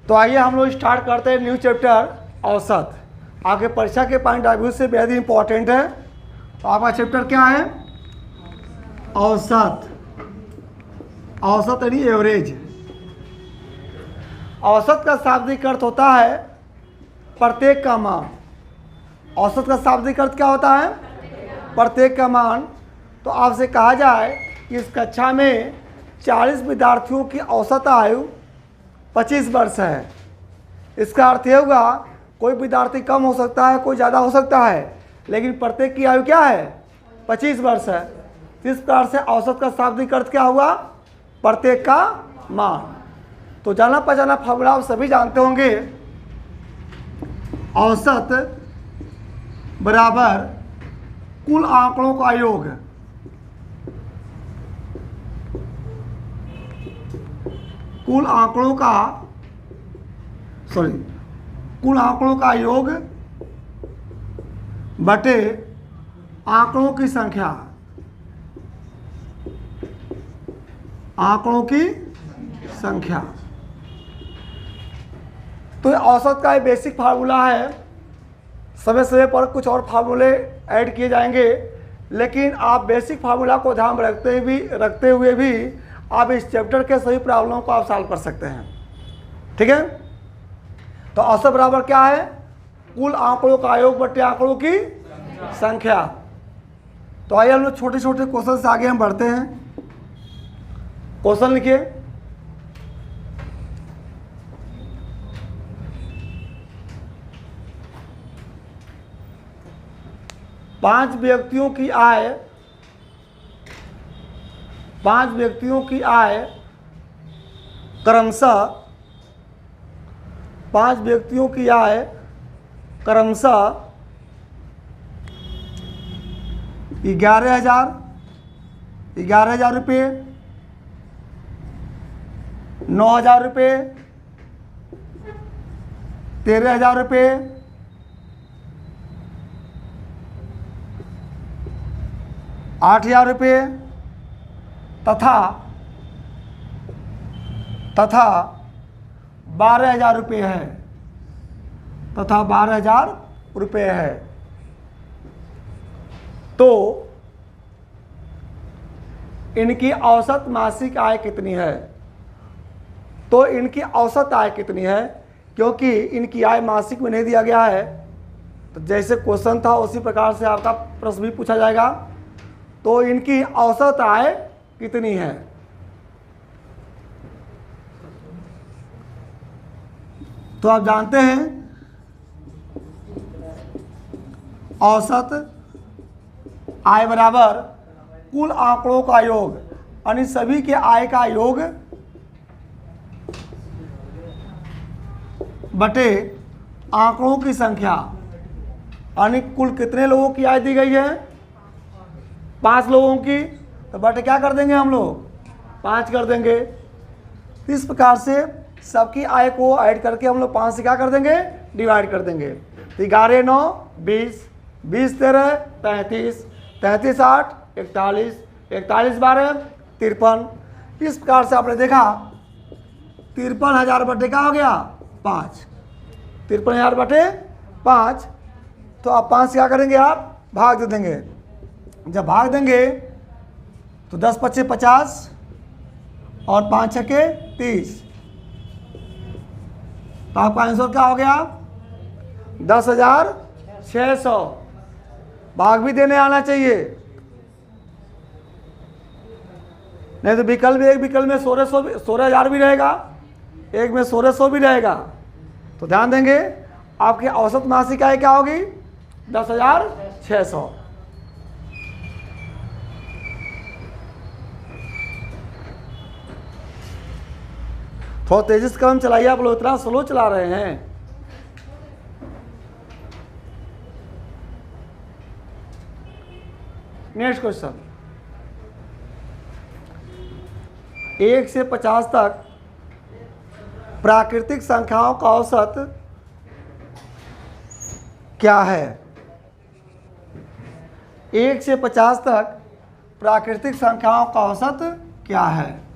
तो आइए हम लोग स्टार्ट करते हैं न्यू चैप्टर औसत। आगे परीक्षा के पॉइंट ऑफ व्यू से बेहद इंपॉर्टेंट है। तो आपका चैप्टर क्या है? औसत। औसत यानी एवरेज। औसत का शाब्दिक अर्थ होता है प्रत्येक का मान। औसत का शाब्दिक अर्थ क्या होता है? प्रत्येक का मान। तो आपसे कहा जाए कि इस कक्षा में 40 विद्यार्थियों की औसत आयु 25 वर्ष है। इसका अर्थ ये हुआ कोई विद्यार्थी कम हो सकता है, कोई ज़्यादा हो सकता है, लेकिन प्रत्येक की आयु क्या है? 25 वर्ष है। इस प्रकार से औसत का शाब्दिक अर्थ क्या हुआ? प्रत्येक का मान। तो जाना पहचाना फॉर्मूला आप सभी जानते होंगे। औसत बराबर कुल आंकड़ों का योग। कुल आंकड़ों का योग बटे आंकड़ों की संख्या। आंकड़ों की संख्या। तो औसत का एक बेसिक फार्मूला है। समय समय पर कुछ और फार्मूले ऐड किए जाएंगे, लेकिन आप बेसिक फार्मूला को ध्यान में रखते हुए भी आप इस चैप्टर के सभी प्रॉब्लम को आप सॉल्व कर सकते हैं। ठीक है? तो औसत बराबर क्या है? कुल आंकड़ों का योग बटे आंकड़ों की संख्या। तो आइए हम लोग छोटे छोटे क्वेश्चन से आगे हम बढ़ते हैं। क्वेश्चन लिखिए। पांच व्यक्तियों की आय क्रमशः 11,000 रुपये, 9,000 रुपये, 13,000 रुपये, 8,000 रुपये तथा 12,000 रुपये है। 12,000 रुपये है। तो इनकी औसत मासिक आय कितनी है? तो इनकी औसत आय कितनी है? क्योंकि इनकी आय मासिक में नहीं दिया गया है, तो जैसे क्वेश्चन था उसी प्रकार से आपका प्रश्न भी पूछा जाएगा। तो इनकी औसत आय कितनी है? तो आप जानते हैं औसत आय बराबर कुल आंकड़ों का योग, यानी सभी के आय का योग बटे आंकड़ों की संख्या। यानी कुल कितने लोगों की आय दी गई है? 5 लोगों की। तो बटे क्या कर देंगे हम लोग? 5 कर देंगे। इस प्रकार से सबकी आय को ऐड करके हम लोग 5 से क्या कर देंगे? डिवाइड कर देंगे। 11 9 20, 20 13 35, 33 8 41, 41 12 53। इस प्रकार से आपने देखा 53,000 बटे क्या हो गया? 5। 53,000 बटे 5। तो आप 5 क्या करेंगे? आप भाग दे देंगे। जब भाग देंगे तो 10 25 50 और 5 छके 30। तो आपका आंसर क्या हो गया? 10,600। भाग भी देने आना चाहिए, नहीं तो एक विकल्प में 16,000 भी रहेगा, एक में 1600 भी रहेगा। तो ध्यान देंगे आपकी औसत मासिक आय क्या होगी? 10,600। थोड़ा तेजी से कम चलाइए, आप लोग इतना स्लो चला रहे हैं। Next question. 1 से 50 तक प्राकृतिक संख्याओं का औसत क्या है? 1 से 50 तक प्राकृतिक संख्याओं का औसत क्या है?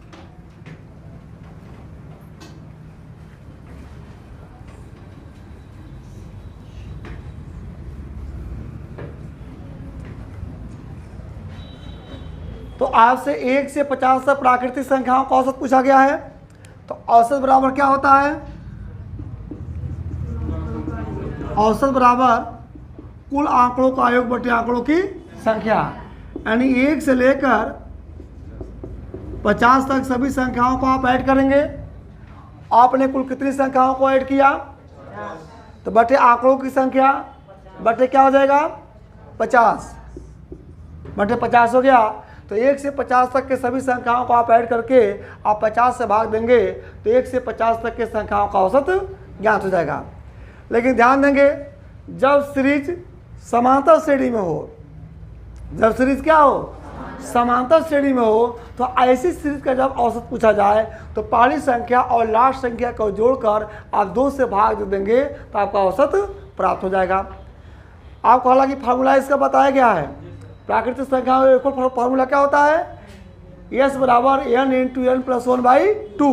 तो आपसे 1 से 50 तक प्राकृतिक संख्याओं का औसत पूछा गया है। तो औसत बराबर क्या होता है? औसत बराबर कुल आंकड़ों का योग बटे आंकड़ों की संख्या, यानी 1 से लेकर 50 तक सभी संख्याओं को आप ऐड करेंगे। आपने कुल कितनी संख्याओं को ऐड किया? तो बटे आंकड़ों की संख्या बटे क्या हो जाएगा? 50 बटे 50 हो गया। तो 1 से 50 तक के सभी संख्याओं को आप ऐड करके आप 50 से भाग देंगे तो 1 से 50 तक के संख्याओं का औसत ज्ञात हो जाएगा। लेकिन ध्यान देंगे, जब सीरीज समांतर श्रेणी में हो, जब सीरीज क्या हो? समांतर श्रेणी में हो, तो ऐसी सीरीज का जब औसत पूछा जाए तो पहली संख्या और लास्ट संख्या को जोड़कर आप 2 से भाग दे देंगे तो आपका औसत प्राप्त हो जाएगा। आपको हालांकि फार्मूला इसका बताया गया है। प्राकृतिक संख्या में एक और फार्मूला क्या होता है? S बराबर n इंटू n प्लस 1/2।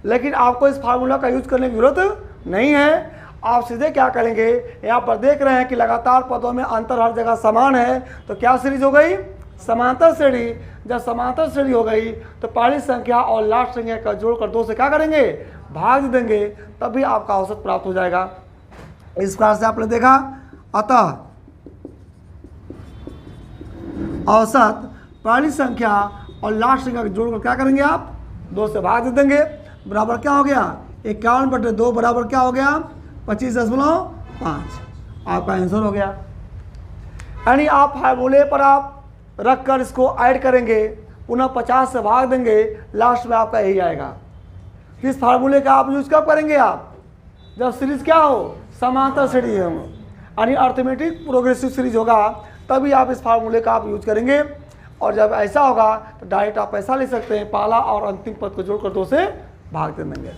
लेकिन आपको इस फार्मूला का यूज करने की जरूरत नहीं है। आप सीधे क्या करेंगे, यहाँ पर देख रहे हैं कि लगातार पदों में अंतर हर जगह समान है, तो क्या सीरीज हो गई? समांतर श्रेणी। जब समांतर श्रेणी हो गई तो पहली संख्या और लास्ट संख्या का जोड़कर 2 से क्या करेंगे? भाग देंगे, तभी आपका औसत प्राप्त हो जाएगा। इस प्रकार से आपने देखा। अतः औसत पहली संख्या और लास्ट संख्या को जोड़कर क्या करेंगे? आप 2 से भाग दे देंगे। बराबर क्या हो गया? 51/2 बराबर क्या हो गया? 25.5। आपका आंसर हो गया। यानी आप फार्मूले पर आप रख कर इसको ऐड करेंगे, पुनः 50 से भाग देंगे, लास्ट में आपका यही आएगा। इस फार्मूले का आप यूज कब करेंगे? आप जब सीरीज क्या हो? समांतर श्रेणी हो, यानी अर्थमेटिक प्रोग्रेसिव सीरीज होगा, तभी आप इस फार्मूले का आप यूज करेंगे। और जब ऐसा होगा तो डायरेक्ट आप ऐसा ले सकते हैं, पहला और अंतिम पद को जोड़कर 2 से भाग दे देंगे।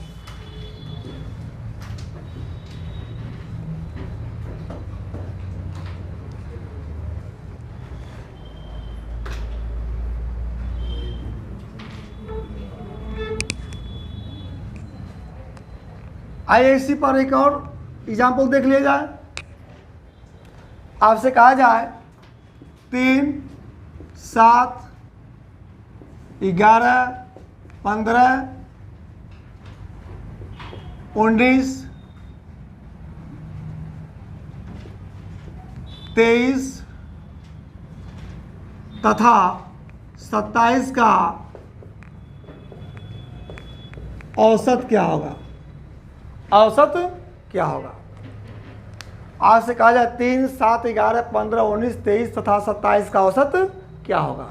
आइए इसी पर एक और एग्जाम्पल देख लिया जाए। आपसे कहा जाए 3, 7, 11, 15, 19, 23 तथा 27 का औसत क्या होगा? औसत क्या होगा? आपसे कहा जाए 3, 7, 11, 15, 19, 23 तथा 27 का औसत क्या होगा?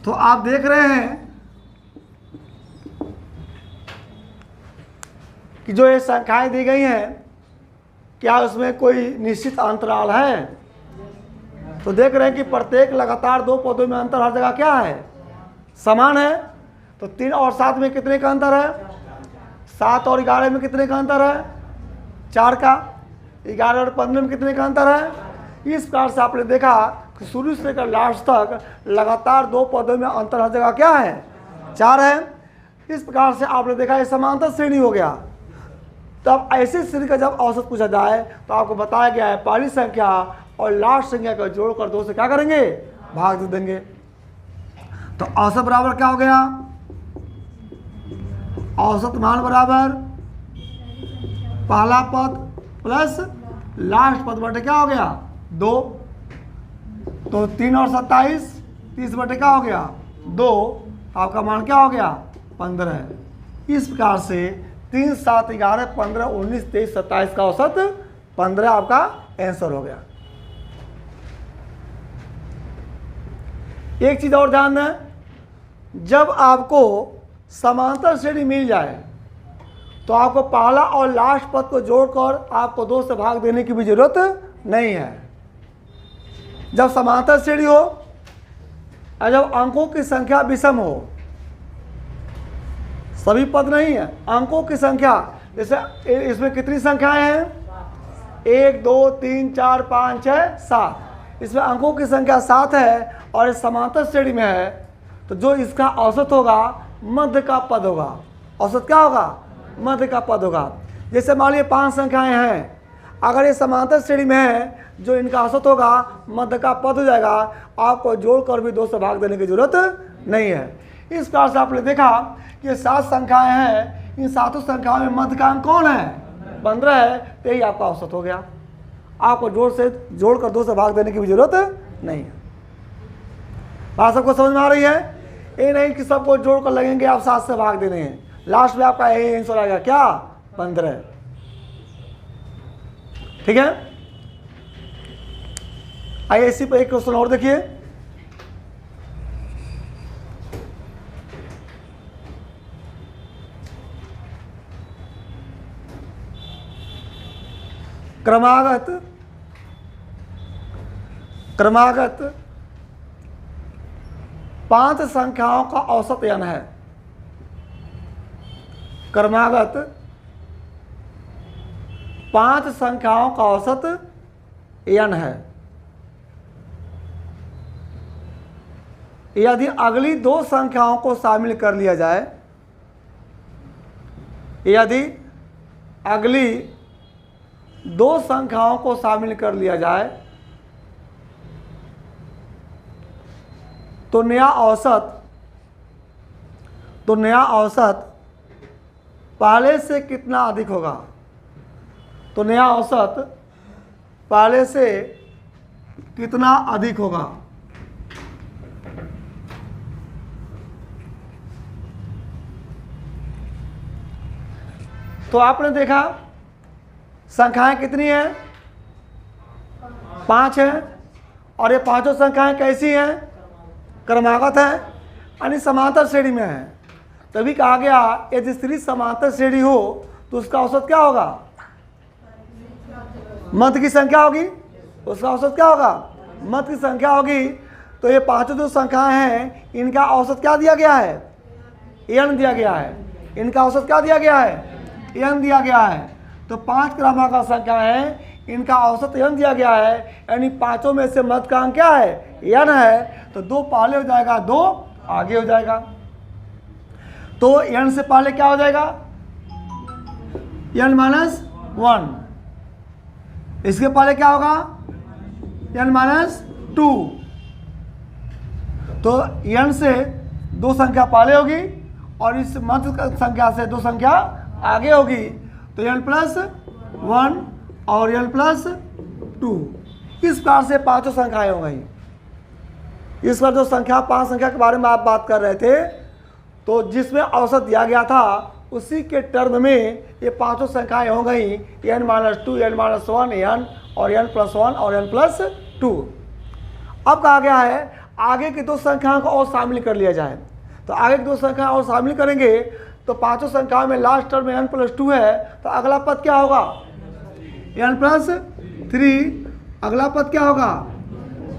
तो आप देख रहे हैं कि जो ये संख्याएं दी गई हैं, क्या उसमें कोई निश्चित अंतराल है? तो देख रहे हैं कि प्रत्येक लगातार 2 पदों में अंतर हर जगह क्या है? समान है। तो 3 और 7 में कितने का अंतर है? 7 और 11 में कितने का अंतर है? 4 का। 11 और 15 में कितने का अंतर है? इस प्रकार से आपने देखा कि शुरू से लेकर लास्ट तक लगातार 2 पदों में अंतर हर जगह क्या है? 4 है। इस प्रकार से आपने देखा ये समांतर श्रेणी हो गया। तब ऐसी श्रेणी का जब औसत पूछा जाए तो आपको बताया गया है पहली संख्या और लास्ट संख्या को जोड़कर 2 से क्या करेंगे? भाग दे देंगे। तो औसत बराबर क्या हो गया? औसत मान बराबर पहला पद प्लस लास्ट पद बटे क्या हो गया? 2। तो 3 और 27, 30 बटे क्या हो गया? 2। आपका मान क्या हो गया? 15। इस प्रकार से 3, 7, 11, 15, 19, 23, 27 का औसत 15 आपका आंसर हो गया। एक चीज और ध्यान दें, जब आपको समांतर श्रेणी मिल जाए तो आपको पहला और लास्ट पद को जोड़कर आपको 2 से भाग देने की भी जरूरत नहीं है। जब समांतर श्रेणी हो और जब अंकों की संख्या विषम हो, सभी पद नहीं है, अंकों की संख्या, जैसे इसमें कितनी संख्याएं हैं? 1, 2, 3, 4, 5, 6, 7। इसमें अंकों की संख्या 7 है और इस समांतर श्रेणी में है, तो जो इसका औसत होगा मध्य का पद होगा। औसत क्या होगा? मध्य का पद होगा। जैसे मान लीजिए 5 संख्याएं हैं, अगर ये समांतर श्रेणी में है, जो इनका औसत होगा मध्य का पद हो जाएगा, आपको जोड़कर भी 2 से भाग देने की जरूरत नहीं है। इस प्रकार से आपने देखा कि 7 संख्याएं हैं, इन 7 संख्याओं में मध्य का अंक कौन है? 15 है, तो यही आपका औसत हो गया। आपको जोड़कर 2 से भाग देने की भी जरूरत नहीं है। बात सबको समझ में आ रही है? ये नहीं कि सबको जोड़कर लगेंगे आप 7 से भाग देने हैं, लास्ट में आपका यही आंसर आएगा, क्या? 15। ठीक है, आइए इसी पर एक क्वेश्चन और देखिए। क्रमागत 5 संख्याओं का औसत n है। क्रमागत 5 संख्याओं का औसत n है। यदि अगली 2 संख्याओं को शामिल कर लिया जाए, यदि अगली 2 संख्याओं को शामिल कर लिया जाए, तो नया औसत पहले से कितना अधिक होगा? तो नया औसत पहले से कितना अधिक होगा? तो आपने देखा संख्याएं कितनी हैं? 5 हैं, और ये 5 संख्याएं कैसी हैं? क्रमागत है, यानी समांतर श्रेणी में है। तभी कहा गया यदि श्रेणी समांतर श्रेणी हो तो उसका औसत क्या होगा? मध्य की संख्या होगी, उसका औसत क्या होगा? मध्य की संख्या होगी। तो ये 5 जो संख्याएं हैं, इनका औसत क्या दिया गया है? n दिया गया है। इनका औसत क्या दिया गया है? n दिया गया है। तो 5 क्रमागत संख्या है, इनका औसत n दिया गया है, यानी 5 में से मध्य का अंक क्या है? n है। तो 2 पहले हो जाएगा, 2 आगे हो जाएगा। तो n से पहले क्या हो जाएगा? n-1। इसके पहले क्या होगा? n-2। तो n से 2 संख्या पहले होगी और इस मध्य संख्या से 2 संख्या आगे होगी। तो n+1 और n+2, इस प्रकार से 5 संख्याएं हो गई। इस पर जो 5 संख्या के बारे में आप बात कर रहे थे, तो जिसमें औसत दिया गया था उसी के टर्म में ये 5 संख्याएं हो गई, n-2, n-1, n और n+1 और n+2। अब कहा गया है आगे की 2 संख्याओं को और शामिल कर लिया जाए। तो आगे की 2 संख्याएं और शामिल करेंगे तो 5 संख्याओं में लास्ट टर्म में n+2 है, तो अगला पद क्या होगा? n+3। अगला पद क्या होगा?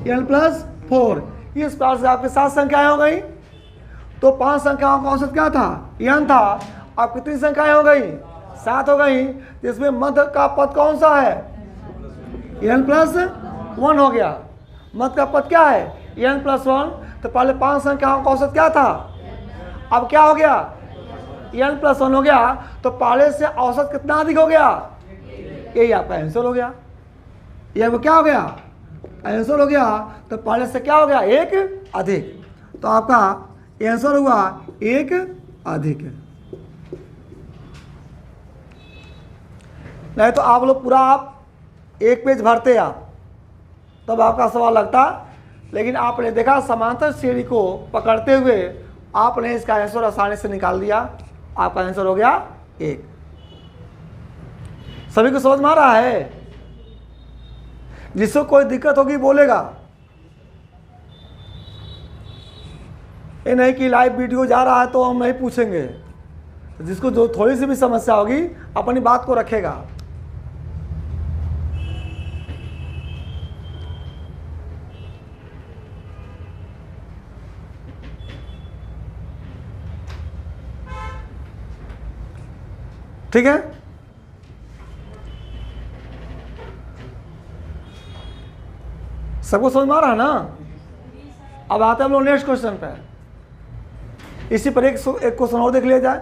n+4। इस प्रकार से आपके 7 संख्याएं हो गई। तो 5 संख्याओं का औसत क्या था? n था। अब कितनी संख्याएं हो गई? 7 हो गई, जिसमें मध्य का पद कौन सा है? n+1 हो गया। मध्य का पद क्या है? n+1। तो पहले 5 संख्याओं का औसत क्या था? अब क्या हो गया? n+1 हो गया। तो पहले से औसत कितना अधिक हो गया? यही आपका आंसर हो गया। ये वो क्या हो गया? आंसर हो गया। तो पहले से क्या हो गया? 1 अधिक। तो आपका आंसर हुआ 1 अधिक। नहीं तो आप लोग पूरा आप 1 पेज भरते आप, तब आपका सवाल लगता। लेकिन आपने देखा समांतर श्रेणी को पकड़ते हुए आपने इसका आंसर आसानी से निकाल दिया। आपका आंसर हो गया 1। सभी को समझ में आ रहा है? जिसको कोई दिक्कत होगी बोलेगा। ये नहीं कि लाइव वीडियो जा रहा है तो हम नहीं पूछेंगे। जिसको जो थोड़ी सी भी समस्या होगी अपनी बात को रखेगा। ठीक है, सबको समझ में आ रहा है ना? अब आते हैं हम लोग नेक्स्ट क्वेश्चन पे। इसी पर एक क्वेश्चन और देख लिया जाए।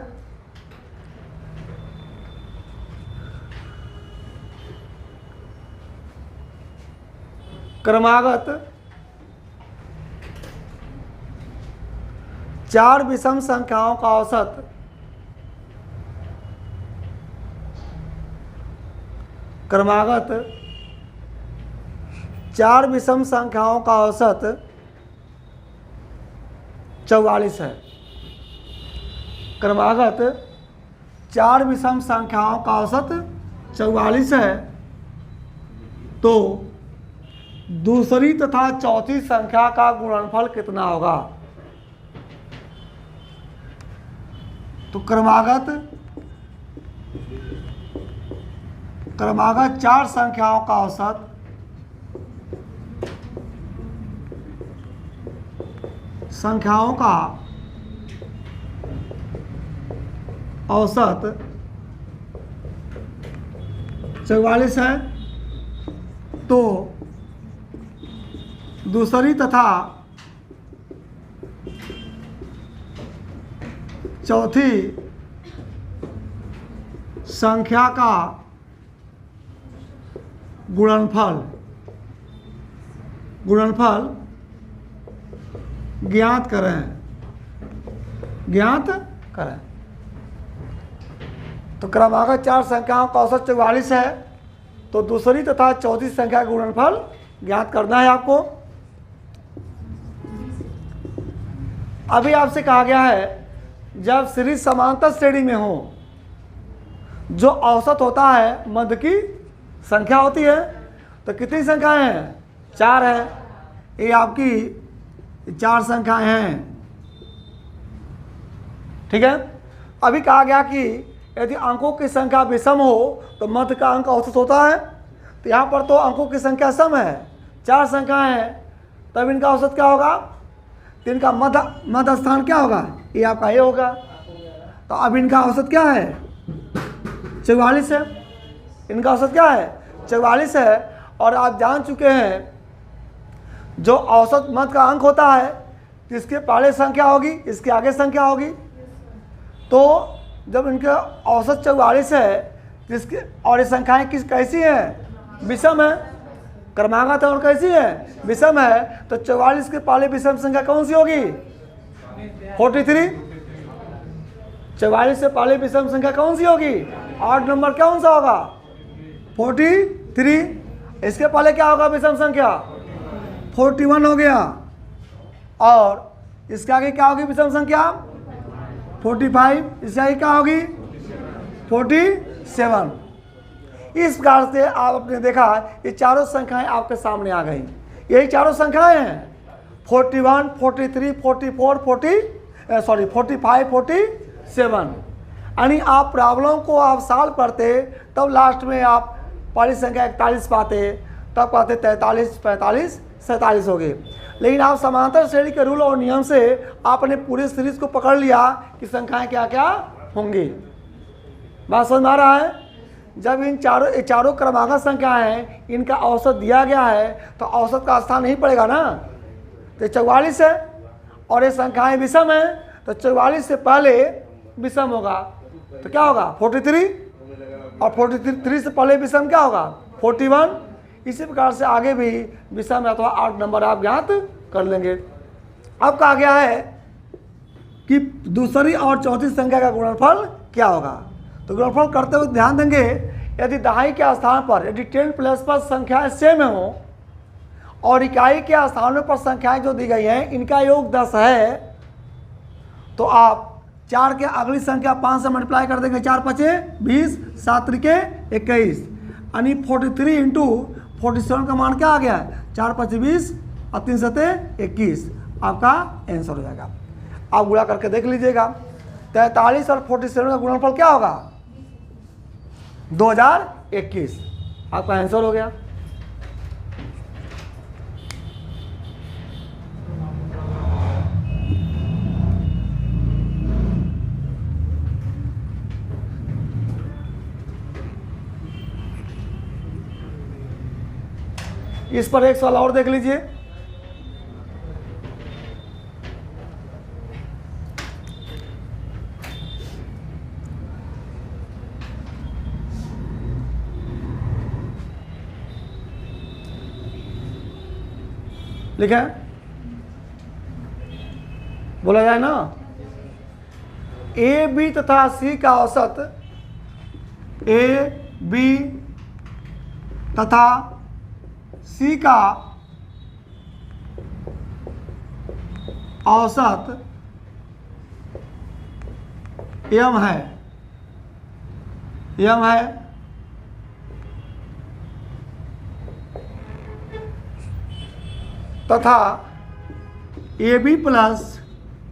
क्रमागत 4 विषम संख्याओं का औसत क्रमागत 4 विषम संख्याओं का औसत 44 है। क्रमागत 4 विषम संख्याओं का औसत 44 है, तो दूसरी तथा चौथी संख्या का गुणनफल कितना होगा? तो क्रमागत 4 संख्याओं का औसत औसत 44 है, तो दूसरी तथा चौथी संख्या का गुणनफल ज्ञात करें। तो क्रमागत 4 संख्याओं का औसत 44 है, तो दूसरी तथा चौथी संख्या का गुणनफल ज्ञात करना है आपको। अभी आपसे कहा गया है जब सीरीज समांतर श्रेणी में हो, जो औसत होता है मध्य की संख्या होती है। तो कितनी संख्याएं हैं? 4 है। ये आपकी 4 संख्याएं हैं, ठीक है। अभी कहा गया कि यदि अंकों की संख्या विषम हो तो मध्य का अंक औसत होता है। तो यहाँ पर तो अंकों की संख्या सम है, 4 संख्याएं हैं, तब इनका औसत क्या होगा? तो इनका मध्य स्थान क्या होगा? ये आपका ये होगा। तो अब इनका औसत क्या है? 44 है। इनका औसत क्या है? 44 है। और आप जान चुके हैं जो औसत मध्य का अंक होता है, इसके पहले संख्या होगी, इसके आगे संख्या होगी। तो जब इनके औसत 44 है, जिसके और ये संख्याएं कैसी हैं? विषम है। क्रमागत है और कैसी है? विषम है। तो 44 के पहले विषम संख्या कौन सी होगी? 43। 44 से पहले विषम संख्या कौन सी होगी? 8 नंबर कौन सा होगा? 43। इसके पहले क्या होगा विषम संख्या? 41 हो गया। और इसके आगे क्या होगी विषम संख्या? 45। इसके आगे क्या होगी? 47। इस प्रकार से आपने देखा ये चारों संख्याएं आपके सामने आ गई। यही चारों संख्याएं हैं, 41, 43, 44, 45, 47। यानी आप प्रॉब्लम को आप सॉल्व करते तब लास्ट में आप पहली संख्या 41 पाते, तब पाते 43, 45, 47 हो गए। लेकिन आप समांतर श्रेणी के रूल और नियम से आपने पूरी सीरीज को पकड़ लिया कि संख्याएं क्या क्या होंगी। बात समझ में आ रहा है? जब इन चारों क्रमागत संख्याएं हैं, इनका औसत दिया गया है, तो औसत का स्थान नहीं पड़ेगा ना। तो 44 है और ये संख्याएं विषम है, तो 44 से पहले विषम होगा तो क्या होगा? 43। और 43 से पहले विषम क्या होगा? 41। इसी प्रकार से आगे भी विषम अथवा 8 नंबर आप ज्ञात कर लेंगे। अब कहा गया है कि दूसरी और चौथी संख्या का गुणनफल क्या होगा। तो गुणनफल करते हुए ध्यान देंगे, यदि दहाई के स्थान पर यदि 10 प्लस पर संख्याएं सेम हो और इकाई के स्थानों पर संख्याएं जो दी गई हैं इनका योग 10 है, तो आप 4 के अगली संख्या 5 से मल्टीप्लाई कर देंगे। 4 5 20, 7 त्रिके 21, यानी 43 इंटू 47 का मान क्या आ गया? 4 5 20 और 3 7 21 आपका आंसर हो जाएगा। आप गुणा करके देख लीजिएगा। 43 और 47 का गुणनफल क्या होगा? 2021 आपका आंसर हो गया। इस पर एक सवाल और देख लीजिए। लिखा है, बोला जाए ना, ए बी तथा सी का औसत, ए बी तथा सी का औसत यम है, यम है, तथा A B plus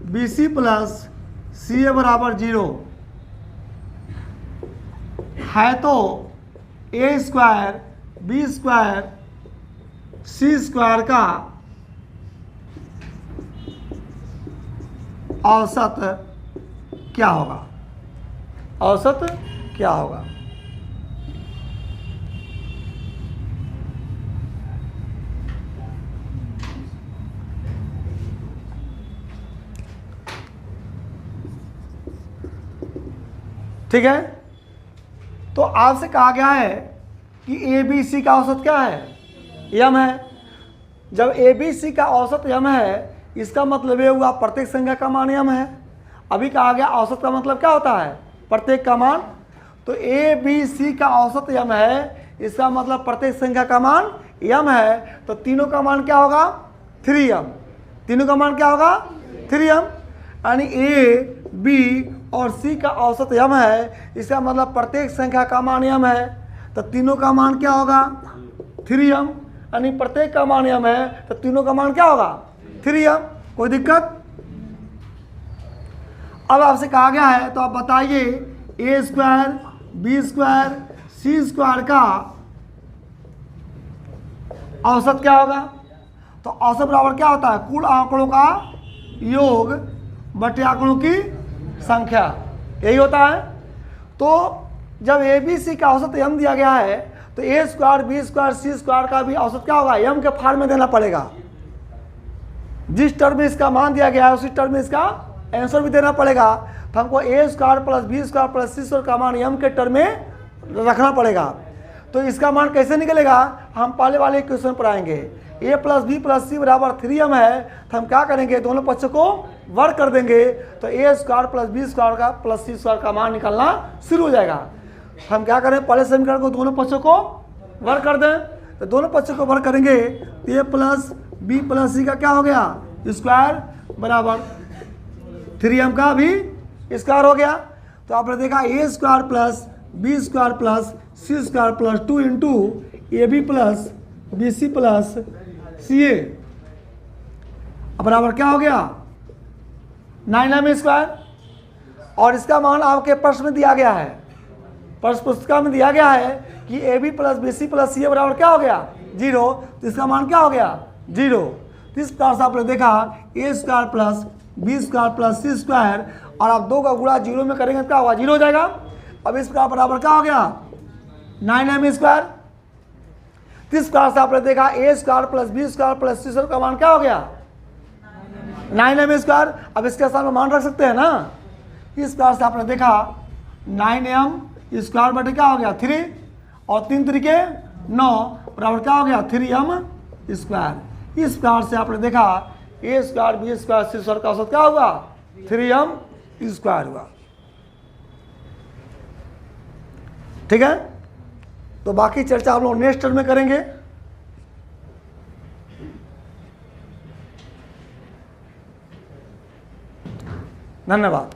B C plus C A बराबर 0 है तो A square B square C square का औसत क्या होगा, औसत क्या होगा। ठीक है, तो आपसे कहा गया है कि ए बी सी का औसत क्या है, यम है। जब ए बी सी का औसत यम है, इसका मतलब ये हुआ प्रत्येक संख्या का मान यम है। अभी कहा गया औसत का मतलब क्या होता है, प्रत्येक का मान। तो ए बी सी का औसत यम है, इसका मतलब प्रत्येक संख्या का मान यम है। तो तीनों का मान क्या होगा, 3m। तीनों का मान क्या होगा, 3m। यानी ए बी और सी का औसत यम है, इसका मतलब प्रत्येक संख्या का मान यम है। तो तीनों का मान क्या होगा, 3m। यानी प्रत्येक का मान यम है, तो तीनों का मान क्या होगा, 3m। कोई दिक्कत। अब आपसे कहा गया है, तो आप बताइए ए square B square C square का औसत क्या होगा। तो औसत बराबर क्या होता है, कुल आंकड़ों का योग बटे आंकड़ों की संख्या, यही होता है। तो जब ए बी सी का औसत यम दिया गया है, तो A square B square C square का भी औसत क्या होगा, यम के फॉर्म में देना पड़ेगा। जिस टर्म में इसका मान दिया गया है, उसी टर्म में इसका आंसर भी देना पड़ेगा। तो हमको A square plus B square plus C square का मान यम के टर्म में रखना पड़ेगा। तो इसका मान कैसे निकलेगा, हम पहले वाले क्वेश्चन पर आएंगे। ए प्लस बी प्लस सी बराबर 3m है, तो हम क्या करेंगे, दोनों पक्षों को वर्ग कर देंगे। तो A square plus B square का प्लस सी स्क्वायर का मान निकलना शुरू हो जाएगा। हम क्या करें, पहले समीकरण को दोनों पक्षों को वर्ग कर दें। तो दोनों पक्षों को वर्ग करेंगे, तो ए प्लस बी प्लस सी का क्या हो गया, स्क्वायर बराबर 3m का भी स्क्वायर हो गया। तो आपने देखा A square plus B square plus C square plus 2 into A B plus B C plus C A बराबर क्या हो गया, 9m स्क्वायर। और इसका मान आपके प्रश्न में दिया गया है, प्रश्न पुस्तिका में दिया गया है कि A B plus B C plus C A बराबर क्या हो गया, 0। तो इसका मान क्या हो गया, 0। तो इस प्रकार से आपने देखा A square plus B square plus C square, और आप 2 का गुणा 0 में करेंगे तो क्या होगा, 0 हो जाएगा। अब इसका बराबर क्या हो गया, 9m स्क्वायर। इस प्रकार से आपने देखा A square plus B square plus C square का मान क्या हो गया, 9m स्क्वायर। अब इसके साथ में मान रख सकते हैं ना। इस प्रकार से आपने देखा 9m स्क्वायर बटे क्या हो गया, 3, और 3 तरीके 9 बराबर क्या हो गया, 3m स्क्वायर। इस प्रकार से आपने देखा A square B square C square का औसत क्या हुआ, 3m स्क्वायर हुआ। ठीक है, तो बाकी चर्चा हम लोग नेक्स्ट टर्म में करेंगे। धन्यवाद।